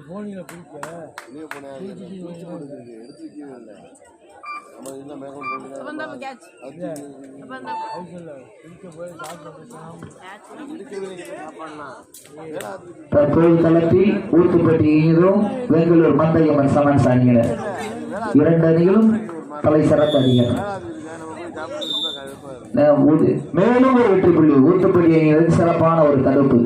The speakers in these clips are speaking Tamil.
போனில பிடிக்க தற்போது களத்தில் ஊத்துப்பட்டி அணியினரும் பெங்களூர் மந்தையம்மன் சமன்ஸ் அணியினர் இரண்டு அணிகளும் தலை சிறந்த அணியினர். மேலும் ஒரு வெற்றி புள்ளி ஊத்துப்பட்டி அணியினருக்கு சிறப்பான ஒரு தடுப்பு.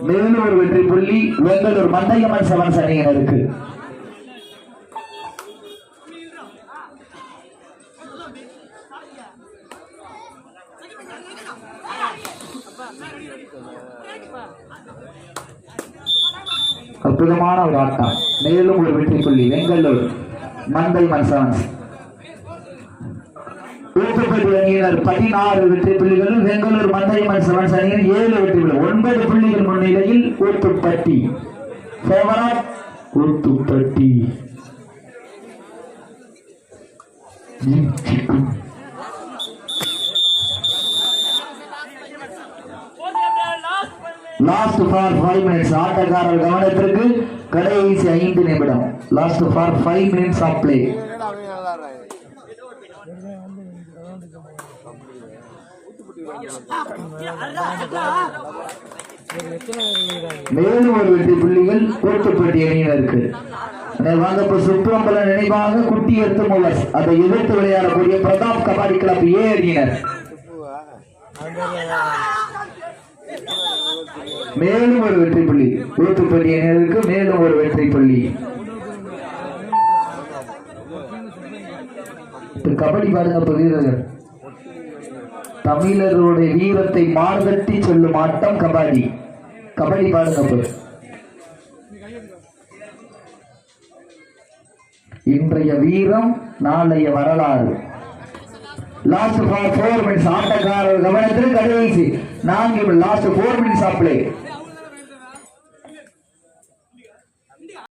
மேலும் ஒரு வெற்றி புள்ளி பெங்களூர் மந்தையம்மன் செவன்ஸ் அணியினருக்கு. அற்புதமான ஒரு ஆட்டம். மேலும் ஒரு வெற்றி புள்ளி பெங்களூர் மந்தையம்மன் செவன்ஸ். ஊத்துப்பட்டி அணியினர் 16 வெற்றி புள்ளிகள், பெங்களூர் மந்தையம்மன் செவன்ஸ் அணியினர் 7 வெற்றி புள்ளிகள். 9 புள்ளிகள் முன்னிலையில் Oothupatti. Oothupatti last for 5 minutes. ஆட்டக்காரர் கவனத்திற்கு கடைசி 5 நிமிடம். Last for 5 minutes of play. மேலும் ஒரு வெற்றி புள்ளிகள் ஊத்துப்பட்டி அணியினருக்கு. சுப்ரம்பலம் நினைவாக குட்டி எடுத்து மூவர்ஸ் அதை எதிர்த்து விளையாடக்கூடிய பிரதாப் கபாடி கிளப் ஏ அணியினர். மேலும் ஒரு வெற்றி புள்ளி ஊத்துப்பட்டி அணியினருக்கு. மேலும் ஒரு வெற்றி புள்ளி. கபடி பாருங்க வீரர்கள். தமிழர்களுடைய வீரத்தை மார்தட்டி சொல்லும் ஆட்டம் கபடி. கபடி பாருங்க. இன்றைய வீரம் நாளைய வரலாறு. Last 4 minutes. ஆட்டக்காரர் கவனத்தில் கடைசி 4 லாஸ்ட் 4 மினிட்ஸ் ஆஃப் பிளே.